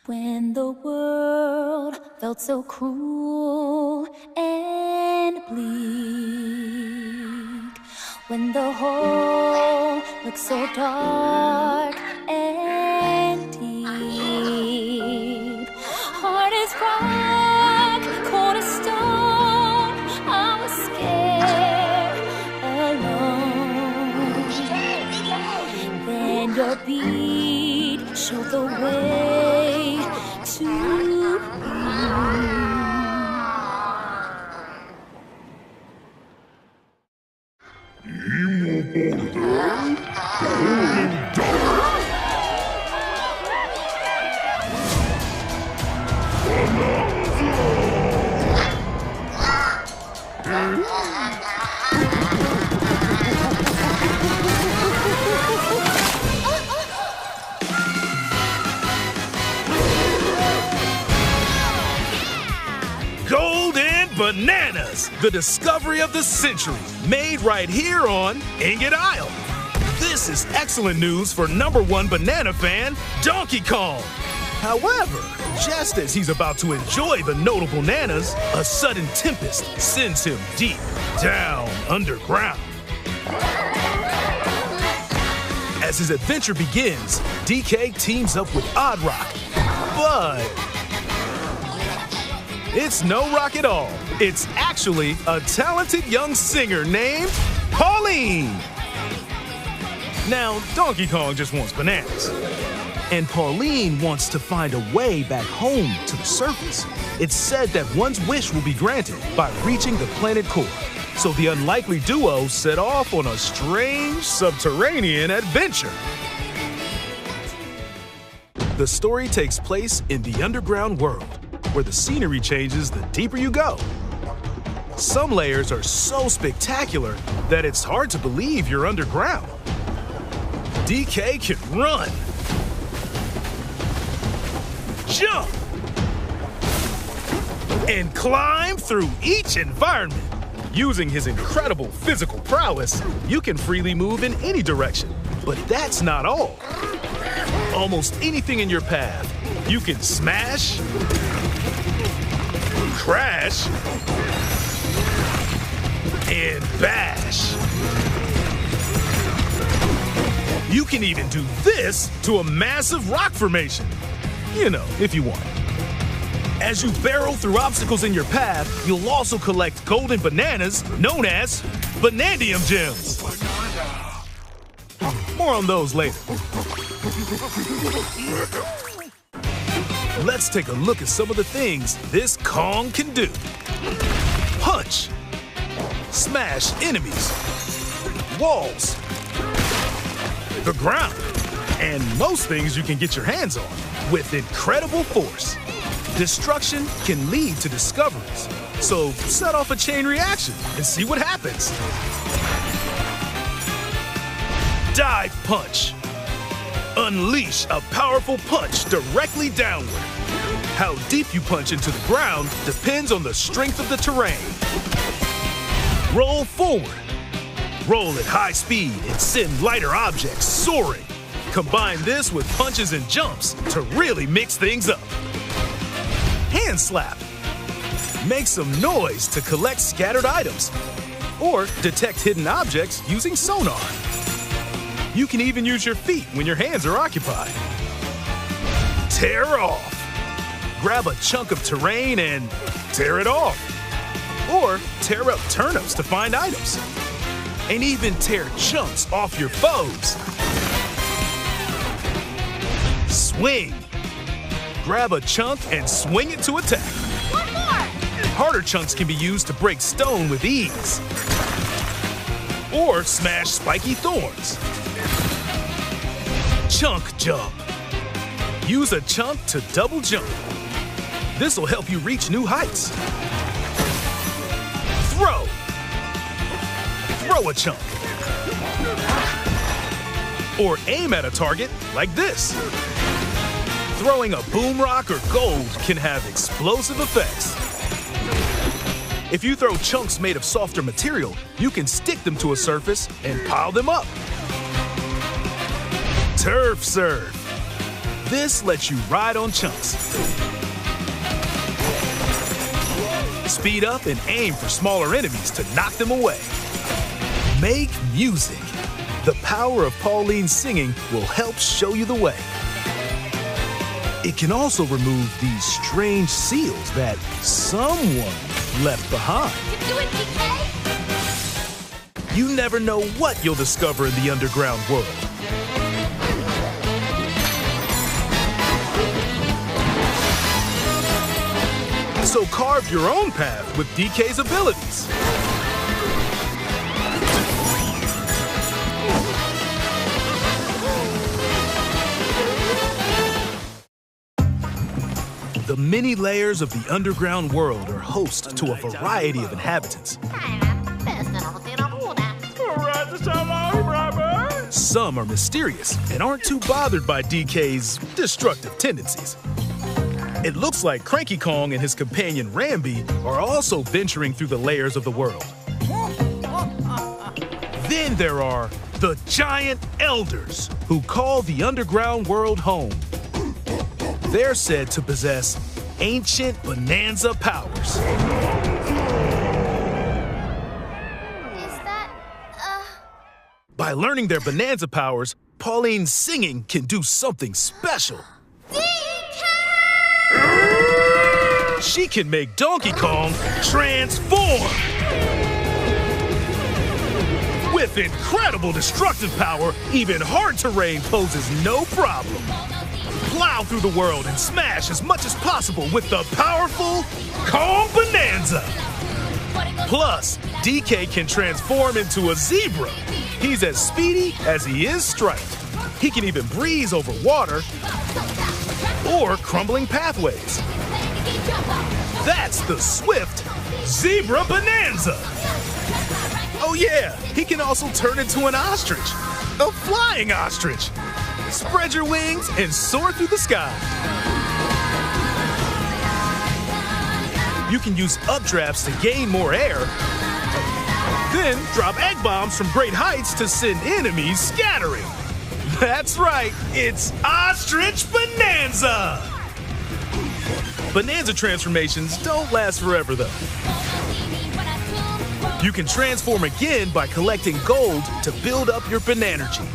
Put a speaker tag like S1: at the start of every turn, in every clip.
S1: When the world felt so cruel and bleak, when the hole looked so dark and deep, hard as rock, cold as stone, I was scared, alone. Then your beat showed the way to you.
S2: Golden Bananas, the discovery of the century, made right here on Ingot Isle. This is excellent news for #1 banana fan, Donkey Kong. However, just as he's about to enjoy the notable bananas, a sudden tempest sends him deep down underground. As his adventure begins, DK teams up with Odd Rock, but it's no rock at all. It's actually a talented young singer named Pauline. Now, Donkey Kong just wants bananas. And Pauline wants to find a way back home to the surface. It's said that one's wish will be granted by reaching the planet core. So the unlikely duo set off on a strange subterranean adventure. The story takes place in the underground world, where the scenery changes the deeper you go. Some layers are so spectacular that it's hard to believe you're underground. DK can run, jump, and climb through each environment. Using his incredible physical prowess, you can freely move in any direction. But that's not all. Almost anything in your path, you can smash, crash, and bash. You can even do this to a massive rock formation. You know, if you want. As you barrel through obstacles in your path, you'll also collect golden bananas known as Banandium gems. More on those later. Let's take a look at some of the things this Kong can do. Punch, smash enemies, walls, the ground, and most things you can get your hands on with incredible force. Destruction can lead to discoveries, so set off a chain reaction and see what happens. Dive punch. Unleash a powerful punch directly downward. How deep you punch into the ground depends on the strength of the terrain. Roll forward. Roll at high speed and send lighter objects soaring. Combine this with punches and jumps to really mix things up. Hand slap. Make some noise to collect scattered items or detect hidden objects using sonar. You can even use your feet when your hands are occupied. Tear off. Grab a chunk of terrain and tear it off. Or tear up turnips to find items. And even tear chunks off your foes. Swing. Grab a chunk and swing it to attack.
S3: One more!
S2: Harder chunks can be used to break stone with ease. Or smash spiky thorns. Chunk jump. Use a chunk to double jump. This will help you reach new heights. Throw. Throw a chunk. Or aim at a target like this. Throwing a boom rock or gold can have explosive effects. If you throw chunks made of softer material, you can stick them to a surface and pile them up. Turf serve. This lets you ride on chunks. Speed up and aim for smaller enemies to knock them away. Make music. The power of Pauline's singing will help show you the way. It can also remove these strange seals that someone left behind.
S1: Do it, DK!
S2: You never know what you'll discover in the underground world. So carve your own path with DK's abilities. The many layers of the underground world are host to a variety of inhabitants. Some are mysterious and aren't too bothered by DK's destructive tendencies. It looks like Cranky Kong and his companion Rambi are also venturing through the layers of the world. Then there are the giant elders who call the underground world home. They're said to possess ancient bonanza powers. By learning their bonanza powers, Pauline's singing can do something special. She can make Donkey Kong transform! With incredible destructive power, even hard terrain poses no problem. Plow through the world and smash as much as possible with the powerful Kong Bonanza! Plus, DK can transform into a zebra. He's as speedy as he is striped. He can even breeze over water or crumbling pathways. That's the swift Zebra Bonanza! Oh yeah, he can also turn into an ostrich, a flying ostrich. Spread your wings and soar through the sky. You can use updrafts to gain more air, then drop egg bombs from great heights to send enemies scattering. That's right, it's Ostrich Bonanza! Bonanza transformations don't last forever, though. You can transform again by collecting gold to build up your Bonanergy.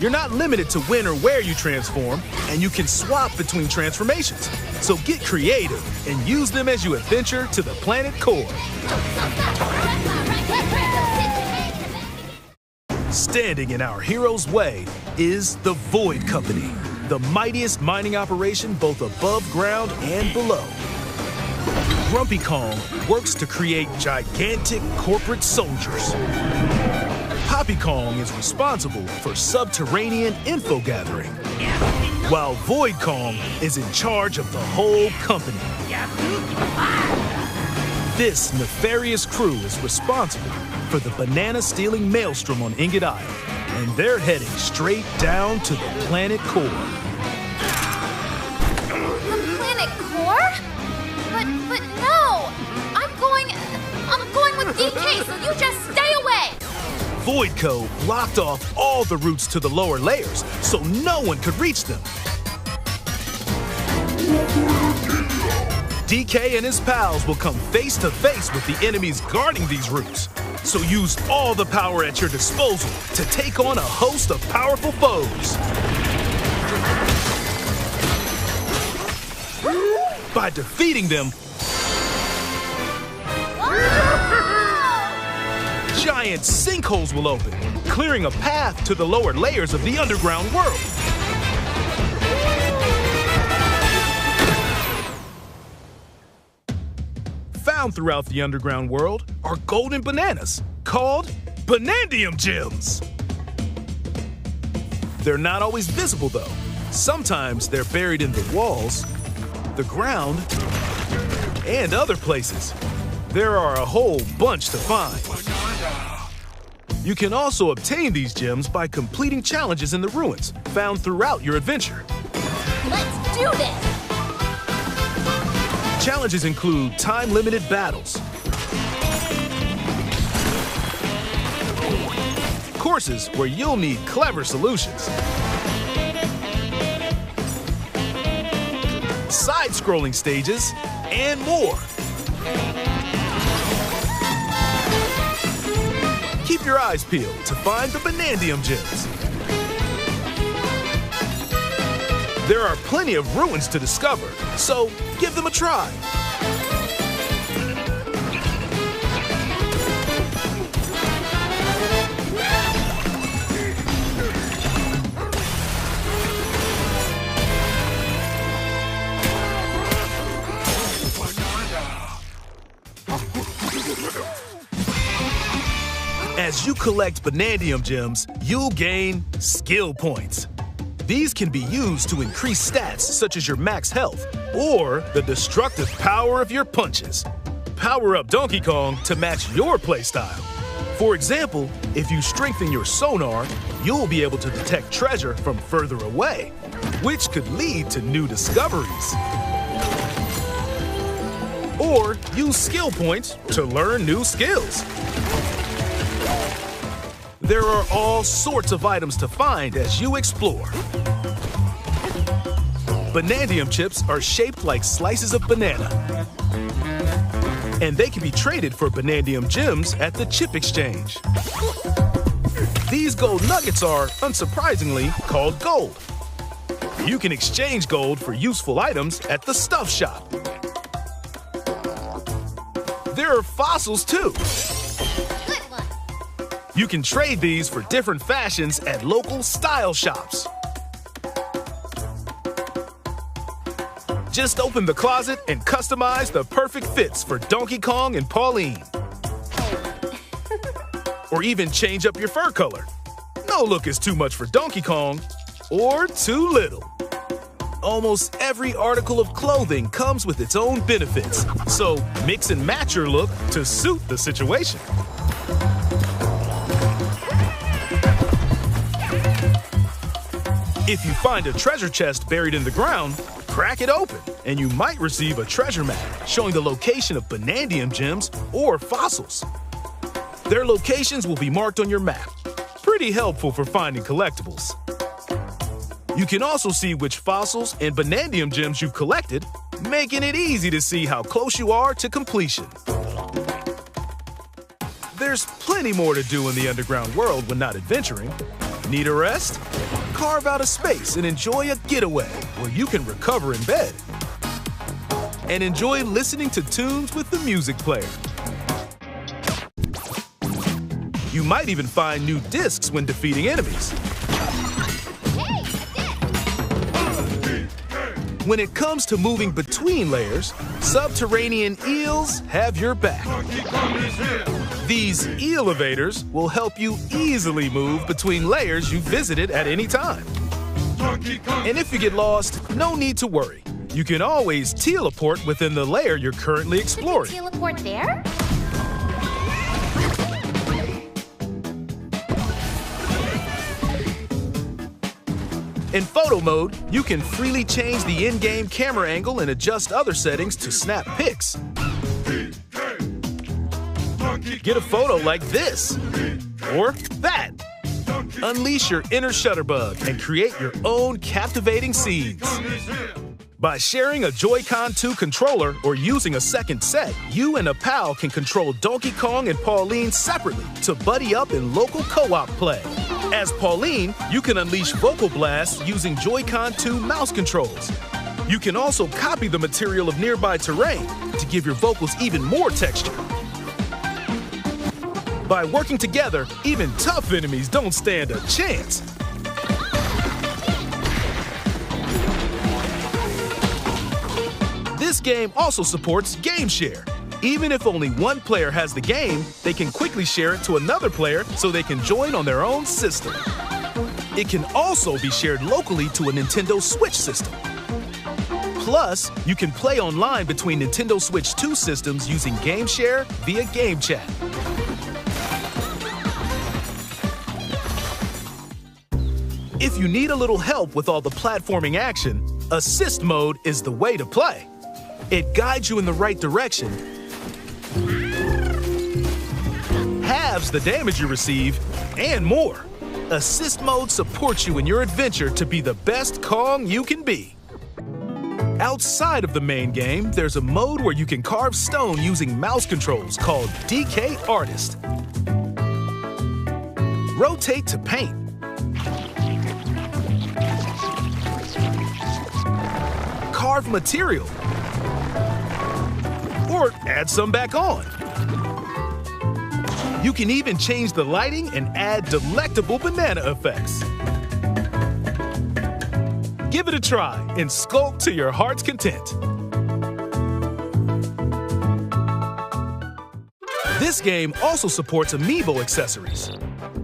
S2: You're not limited to when or where you transform, and you can swap between transformations. So get creative and use them as you adventure to the planet core. Standing in our hero's way is the Void Company, the mightiest mining operation both above ground and below. Grumpy Kong works to create gigantic corporate soldiers. Poppy Kong is responsible for subterranean info gathering, while Void Kong is in charge of the whole company. This nefarious crew is responsible for the banana-stealing maelstrom on Ingot Isle, and they're heading straight down to the planet core.
S3: The planet core? But no! I'm going with DK, so you just stay away!
S2: Voidco blocked off all the routes to the lower layers, so no one could reach them. DK and his pals will come face to face with the enemies guarding these routes. So use all the power at your disposal to take on a host of powerful foes. By defeating them, giant sinkholes will open, clearing a path to the lower layers of the underground world. Found throughout the underground world are golden bananas called Banandium Gems. They're not always visible though. Sometimes they're buried in the walls, the ground, and other places. There are a whole bunch to find. You can also obtain these gems by completing challenges in the ruins found throughout your adventure.
S3: Let's do this!
S2: Challenges include time-limited battles, courses where you'll need clever solutions. Side-scrolling stages, and more. Keep your eyes peeled to find the Banandium gems. There are plenty of ruins to discover, so give them a try. As you collect Banandium gems, you'll gain skill points. These can be used to increase stats such as your max health or the destructive power of your punches. Power up Donkey Kong to match your playstyle. For example, if you strengthen your sonar, you'll be able to detect treasure from further away, which could lead to new discoveries. Or use skill points to learn new skills. There are all sorts of items to find as you explore. Banandium chips are shaped like slices of banana. And they can be traded for Banandium gems at the chip exchange. These gold nuggets are, unsurprisingly, called gold. You can exchange gold for useful items at the stuff shop. There are fossils too. You can trade these for different fashions at local style shops. Just open the closet and customize the perfect fits for Donkey Kong and Pauline. Or even change up your fur color. No look is too much for Donkey Kong, or too little. Almost every article of clothing comes with its own benefits, so mix and match your look to suit the situation. If you find a treasure chest buried in the ground, crack it open, and you might receive a treasure map showing the location of Banandium gems or fossils. Their locations will be marked on your map. Pretty helpful for finding collectibles. You can also see which fossils and Banandium gems you've collected, making it easy to see how close you are to completion. There's plenty more to do in the underground world when not adventuring. Need a rest? Carve out a space and enjoy a getaway where you can recover in bed. And enjoy listening to tunes with the music player. You might even find new discs when defeating enemies. When it comes to moving between layers, subterranean eels have your back. These elevators will help you easily move between layers you visited at any time. And if you get lost, no need to worry. You can always teleport within the layer you're currently exploring.
S3: Teleport there?
S2: In photo mode, you can freely change the in-game camera angle and adjust other settings to snap pics. Get a photo like this, or that. Unleash your inner shutterbug and create your own captivating scenes. By sharing a Joy-Con 2 controller or using a second set, you and a pal can control Donkey Kong and Pauline separately to buddy up in local co-op play. As Pauline, you can unleash vocal blasts using Joy-Con 2 mouse controls. You can also copy the material of nearby terrain to give your vocals even more texture. By working together, even tough enemies don't stand a chance. This game also supports Game Share. Even if only one player has the game, they can quickly share it to another player so they can join on their own system. It can also be shared locally to a Nintendo Switch system. Plus, you can play online between Nintendo Switch 2 systems using Game Share via Game Chat. If you need a little help with all the platforming action, Assist Mode is the way to play. It guides you in the right direction, halves the damage you receive, and more. Assist mode supports you in your adventure to be the best Kong you can be. Outside of the main game, there's a mode where you can carve stone using mouse controls called DK Artist. Rotate to paint. Carve material. Or add some back on. You can even change the lighting and add delectable banana effects. Give it a try and sculpt to your heart's content. This game also supports amiibo accessories.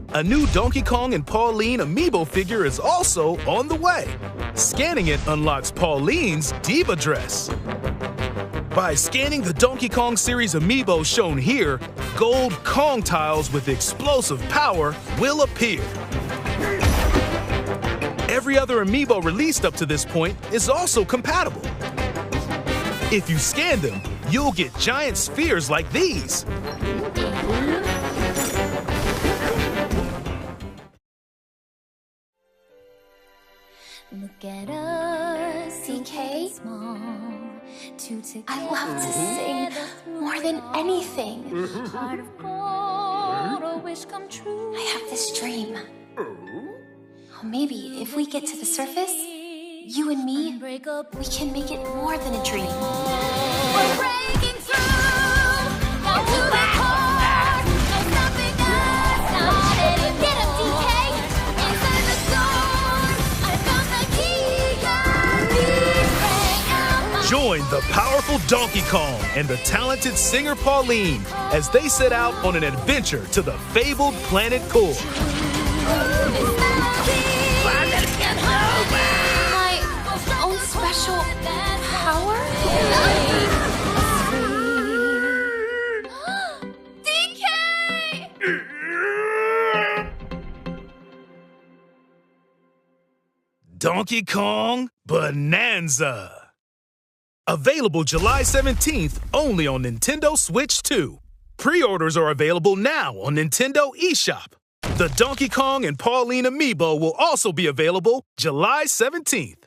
S2: A new Donkey Kong and Pauline amiibo figure is also on the way. Scanning it unlocks Pauline's diva dress. By scanning the Donkey Kong series amiibo shown here, gold Kong tiles with explosive power will appear. Every other amiibo released up to this point is also compatible. If you scan them, you'll get giant spheres like these.
S1: Look at us,
S3: DK?
S1: small.
S3: I love to sing more than anything.
S1: Heart of gold, a wish come true.
S3: I have this dream. Oh, maybe if we get to the surface, you and me, we can make it more than a dream.
S1: We're breaking through, down to the core. No stopping us, not any. Get up, DK, inside the zone. I found the key,
S2: Join the powerful Donkey Kong and the talented singer Pauline as they set out on an adventure to the fabled planet core.
S3: My own special power? DK!
S2: Donkey Kong Bonanza. Available July 17th only on Nintendo Switch 2. Pre-orders are available now on Nintendo eShop. The Donkey Kong and Pauline amiibo will also be available July 17th.